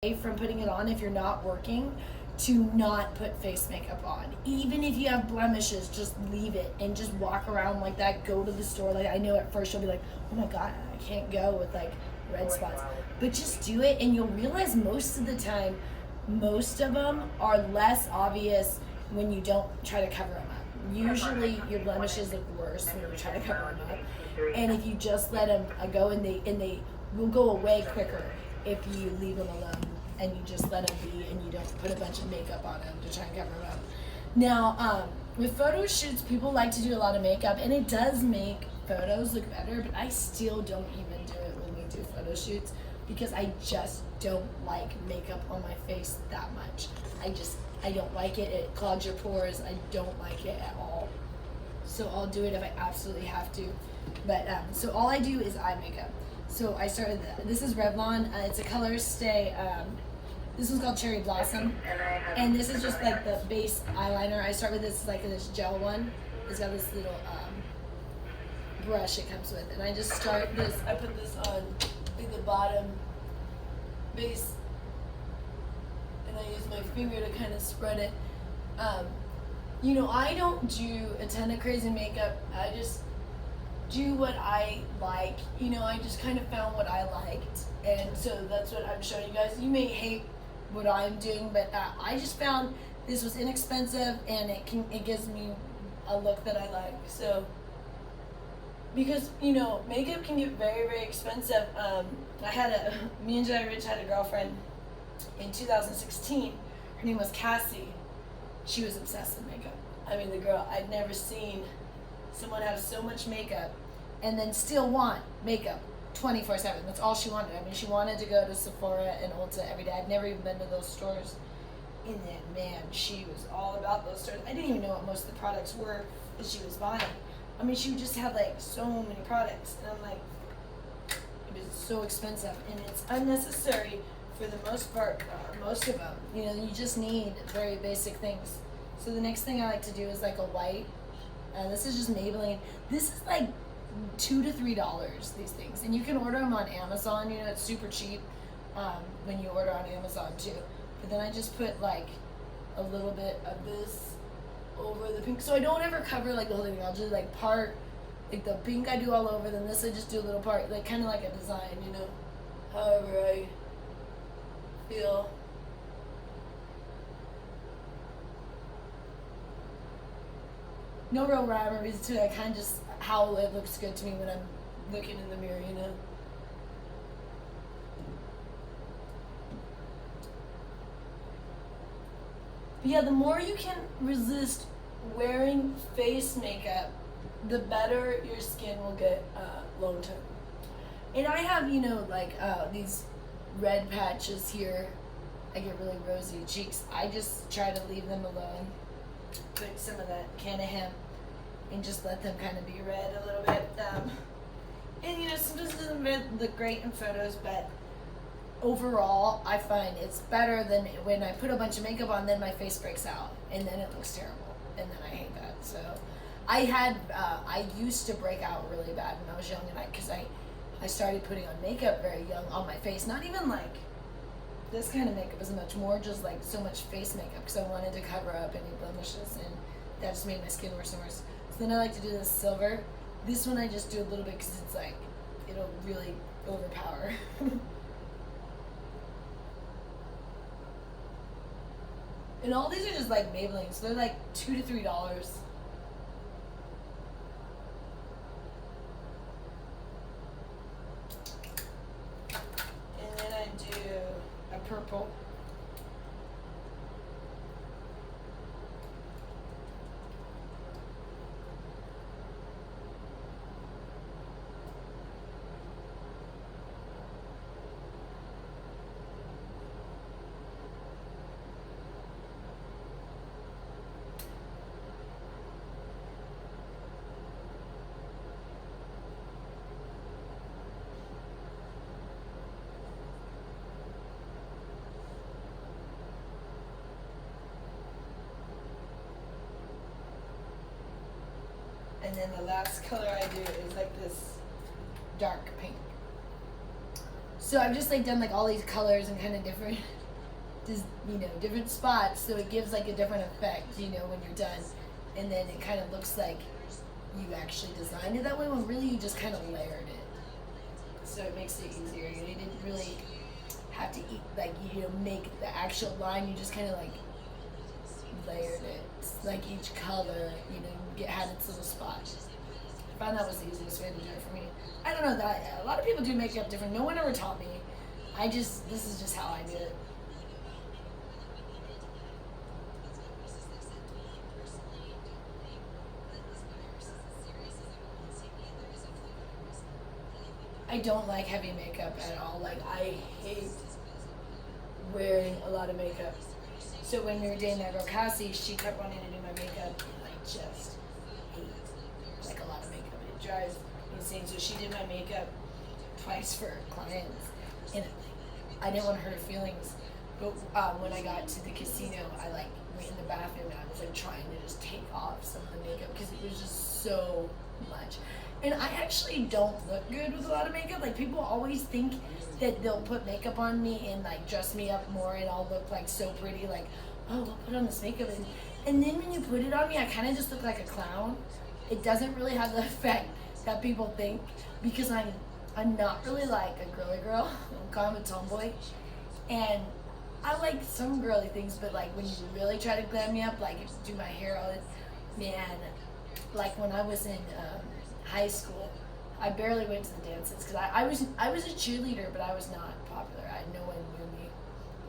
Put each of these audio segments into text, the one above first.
from putting it on if you're not working to not put face makeup on. Even if you have blemishes, just leave it and just walk around like that. Go to the store. Like, I know at first you'll be like, oh my god, I can't go with like red spots. But just do it and you'll realize most of the time, most of them are less obvious when you don't try to cover them up. Usually your blemishes look worse when you try to cover them up. And if you just let them go and they will go away quicker if you leave them alone and you just let them be and you don't put a bunch of makeup on them to try and cover them up. Now, with photo shoots, people like to do a lot of makeup, and it does make photos look better, but I still don't even do it when we do photo shoots because I just don't like makeup on my face that much. I don't like it. It clogs your pores. I don't like it at all. So I'll do it if I absolutely have to. But so all I do is eye makeup. So I started, this is Revlon, it's a color stay, this one's called Cherry Blossom, and this is just like the base eyeliner. I start with this, like this gel one. It's got this little brush it comes with, and I just start this, I put this on like the bottom base, and I use my finger to kind of spread it. You know, I don't do a ton of crazy makeup, I just do what I like. You know, I just kind of found what I liked, and so that's what I'm showing you guys. You may hate what I'm doing, but I just found this was inexpensive and it gives me a look that I like. So because, you know, makeup can get very, very expensive. Me and Jedi Rich had a girlfriend in 2016. Her name was Cassie. She was obsessed with makeup. I mean, the girl, I'd never seen someone have so much makeup and then still want makeup 24/7. That's all she wanted. I mean, she wanted to go to Sephora and Ulta every day. I'd never even been to those stores. And then, man, she was all about those stores. I didn't even know what most of the products were that she was buying. I mean, she would just have like so many products. And I'm like, it was so expensive. And it's unnecessary for the most part, most of them. You know, you just need very basic things. So the next thing I like to do is like a white. This is just Maybelline. This is like $2 to $3, these things. And you can order them on Amazon. You know, it's super cheap when you order on Amazon too. But then I just put like a little bit of this over the pink. So I don't ever cover like the whole thing. I'll do like part, like the pink I do all over. Then this I just do a little part, like kind of like a design, you know, however I feel. No real rhyme or reason to it. I kind of just how it looks good to me when I'm looking in the mirror, you know. But yeah, the more you can resist wearing face makeup, the better your skin will get long term. And I have, you know, like these red patches here. I get really rosy cheeks. I just try to leave them alone. Put some of that can of hemp and just let them kind of be red a little bit. And you know, sometimes it doesn't look great in photos, but overall, I find it's better than when I put a bunch of makeup on, then my face breaks out, and then it looks terrible, and then I hate that. So I used to break out really bad when I was young, and because I started putting on makeup very young on my face, not even like this kind of makeup as much, more just like so much face makeup because I wanted to cover up any blemishes, and that just made my skin worse and worse. So then I like to do this silver. This one I just do a little bit because it's like, it'll really overpower. And all these are just like Maybelline, so they're like $2 to $3. And then I do a purple. And then the last color I do is like this dark pink. So I've just like done like all these colors and kind of different, just, different spots, so it gives like a different effect, when you're done, and then it kind of looks like you actually designed it that way when really you just kind of layered it. So it makes it easier. You didn't really have to make the actual line. You just kind of like layered it. Like each color, had its little spot. I found that was the easiest way to do it for me. I don't know that a lot of people do makeup different. No one ever taught me. This is just how I do it. I don't like heavy makeup at all. Like, I hate wearing a lot of makeup. So when we were dating that girl Cassie, she kept wanting to do my makeup, and I just hate like a lot of makeup. It drives me insane. So she did my makeup twice for clients, and I didn't want to hurt her feelings. But when I got to the casino, I like went in the bathroom and I was like trying to just take off some of the makeup because it was just so much. And I actually don't look good with a lot of makeup. Like, people always think that they'll put makeup on me and like dress me up more and I'll look like so pretty, like, oh, we'll put on this makeup. And then when you put it on me, I kind of just look like a clown. It doesn't really have the effect that people think, because I'm not really like a girly girl. I'm kind of a tomboy. And I like some girly things, but like when you really try to glam me up, like do my hair, all that, man, like when I was in high school, I barely went to the dances because I was a cheerleader, but I was not popular. No one knew me.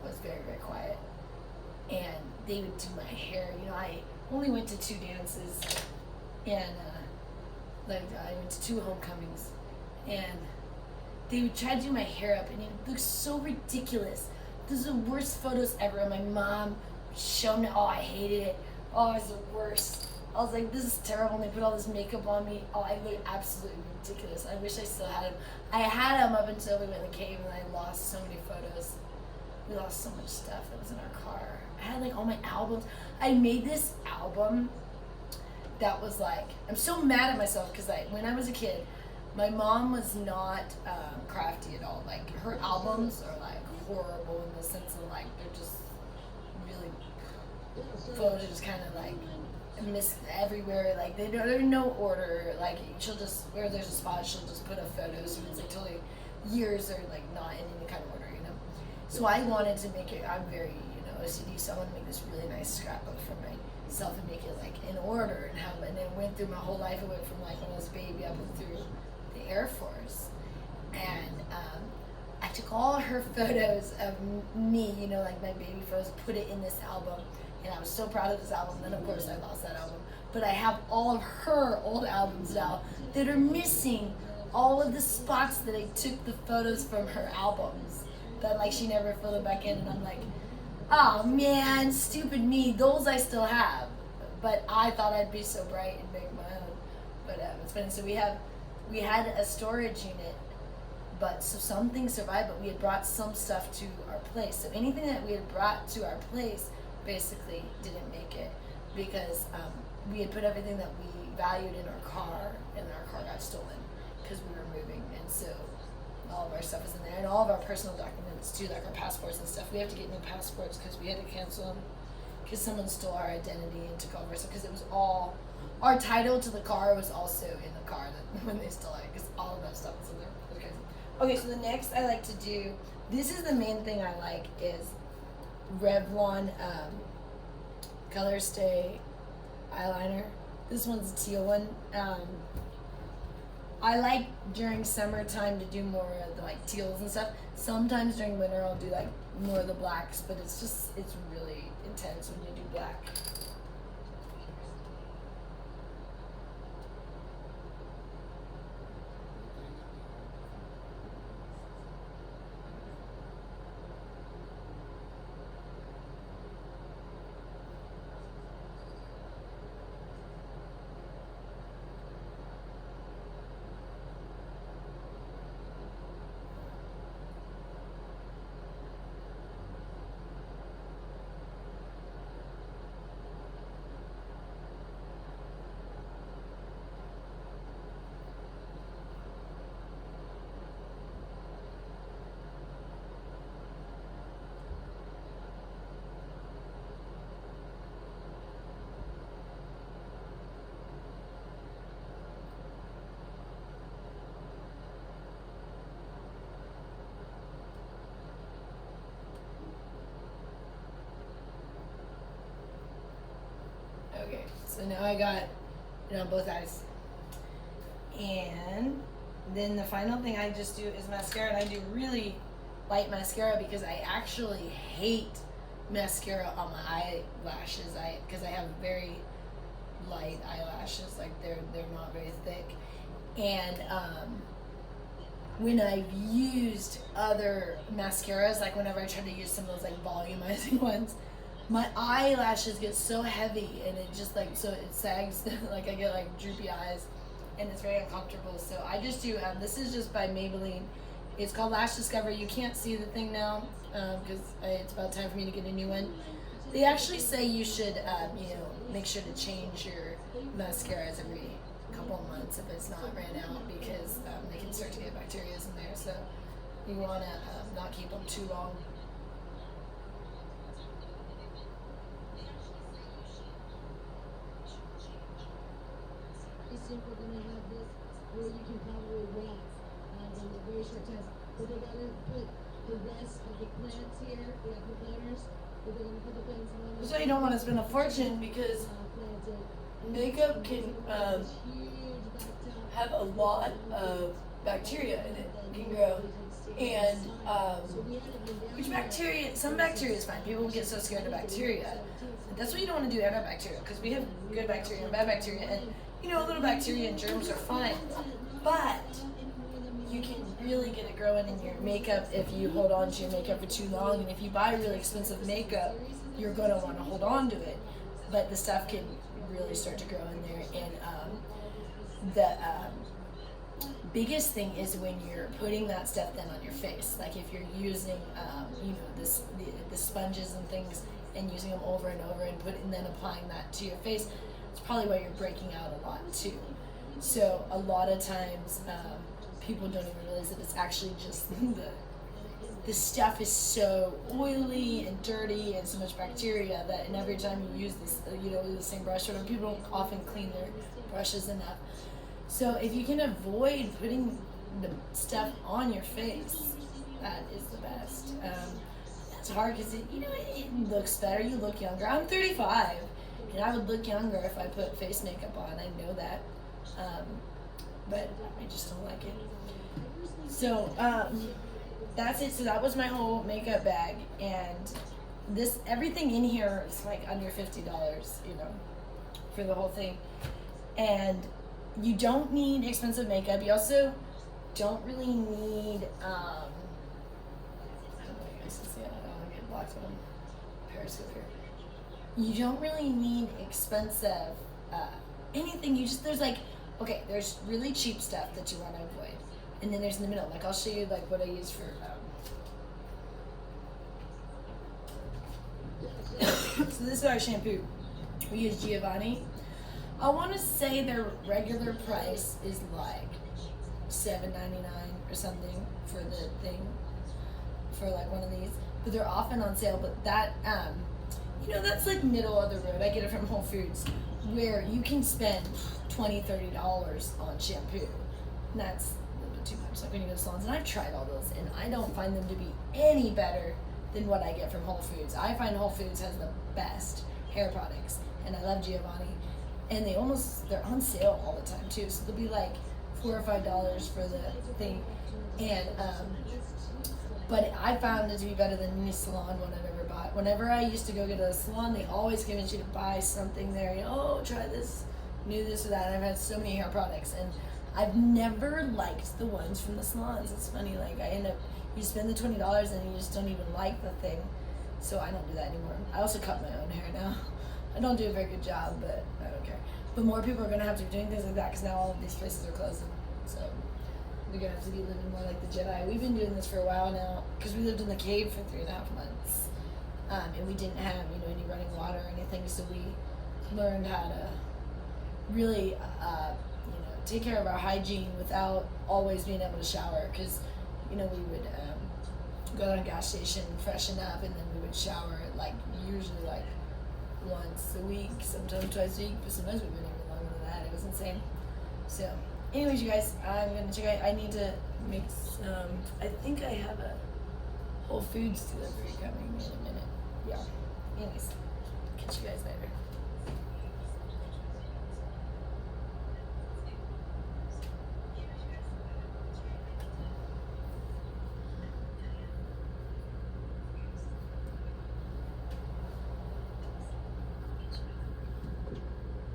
I was very, very quiet. And they would do my hair. I only went to 2 dances, and I went to 2 homecomings, and they would try to do my hair up, and it looked so ridiculous. Those are the worst photos ever. And my mom showed me, I hated it. Oh, it was the worst. I was like, this is terrible. And they put all this makeup on me. Oh, I look absolutely ridiculous. I wish I still had them. I had them up until we went in the cave, and I lost so many photos. We lost so much stuff that was in our car. I had like all my albums. I made this album that was like, I'm so mad at myself because when I was a kid, my mom was not crafty at all. Like, her albums are like horrible in the sense of like they're just really photos kind of like missed everywhere. Like there's no order. Like she'll just, where there's a spot, she'll just put a photo, so it's like totally years are like not in any kind of order, So I wanted to make it. I'm very OCD, so I want to make this really nice scrapbook for myself and make it like in order and then went through my whole life. It went from like when I was a baby up through the Air Force, and I took all her photos of me, like my baby photos, put it in this album, and I was so proud of this album. Then of course I lost that album, but I have all of her old albums now that are missing all of the spots that I took the photos from her albums that like she never filled it back in, and I'm like, oh man, stupid me. Those I still have, but I thought I'd be so bright and make my own. But it's funny. So we had a storage unit, but so some things survived, but we had brought some stuff to our place. So anything that we had brought to our place basically didn't make it because we had put everything that we valued in our car, and our car got stolen because we were moving, and so all of our stuff is in there, and all of our personal documents too, like our passports and stuff. We have to get new passports because we had to cancel them because someone stole our identity and took over. So because it was all, our title to the car was also in the car when they stole it, because all of that stuff was in there. Okay, so the next I like to do, this is the main thing I like, is Revlon Color Stay eyeliner. This one's a teal one. I like during summertime to do more of the like teals and stuff. Sometimes during winter I'll do like more of the blacks, but it's really intense when you do black. So now I got it on both eyes. And then the final thing I just do is mascara, and I do really light mascara because I actually hate mascara on my eyelashes. Because I have very light eyelashes, like they're not very thick. And when I've used other mascaras, like whenever I try to use some of those like volumizing ones, my eyelashes get so heavy and it just like, so it sags, like I get like droopy eyes and it's very uncomfortable. So I just do, this is just by Maybelline. It's called Lash Discover. You can't see the thing now because it's about time for me to get a new one. They actually say you should, make sure to change your mascaras every couple of months if it's not ran out, because they can start to get bacteria in there. So you want to not keep them too long. Simple, then they have this where you can probably wax in a very short time. But they're gonna put the rest of the plants here, the apple planters, but they're gonna put the plants on. So you don't want to spend a fortune because makeup can have a lot of bacteria in it. It can grow. And some bacteria is fine. People get so scared of bacteria. That's what you don't want to do, antibacterial, because we have good bacteria and bad bacteria. And a little bacteria and germs are fine, but you can really get it growing in your makeup if you hold on to your makeup for too long. And if you buy really expensive makeup, you're going to want to hold on to it, but the stuff can really start to grow in there. And the biggest thing is when you're putting that stuff then on your face, like if you're using the sponges and things and using them over and over and then applying that to your face, it's probably why you're breaking out a lot too. So a lot of times people don't even realize that it's actually just the stuff is so oily and dirty and so much bacteria that, and every time you use this, the same brush, or people don't often clean their brushes enough. So if you can avoid putting the stuff on your face, that is the best. It's hard because it looks better. You look younger. I'm 35. And I would look younger if I put face makeup on. I know that. But I just don't like it. So that's it. So that was my whole makeup bag. And everything in here is like under $50, for the whole thing. And you don't need expensive makeup. You also don't really need, I don't know if you guys can see it. I don't want to get blocked on Periscope here. You don't really need expensive anything. There's really cheap stuff that you want to avoid, and then there's in the middle. Like I'll show you like what I use for. So this is our shampoo. We use Giovanni. I want to say their regular price is like $7.99 or something for the thing, for like one of these, but they're often on sale. But that that's like middle of the road. I get it from Whole Foods, where you can spend $20-30 on shampoo. And that's a little bit too much. Like when you go to salons, and I've tried all those, and I don't find them to be any better than what I get from Whole Foods. I find Whole Foods has the best hair products, and I love Giovanni. And they're on sale all the time too. So they'll be like $4 or $5 for the thing. And but I found it to be better than any salon one I've ever bought. Whenever I used to go get a salon, they always convince you to buy something there. Try this, new this or that. And I've had so many hair products, and I've never liked the ones from the salons. It's funny, like you spend the $20 and you just don't even like the thing. So I don't do that anymore. I also cut my own hair now. I don't do a very good job, but I don't care. But more people are going to have to be doing things like that because now all of these places are closing. So we're going to have to be living more like the Jedi. We've been doing this for a while now because we lived in the cave for 3.5 months. And we didn't have, any running water or anything. So we learned how to really, take care of our hygiene without always being able to shower. Because, we would go to a gas station, freshen up, and then we would shower usually once a week, sometimes twice a week, but sometimes we've been even longer than that. It was insane. So, anyways, you guys, I'm gonna check out. I need to make some. I think I have a Whole Foods delivery coming in a minute. Yeah. Anyways, catch you guys later.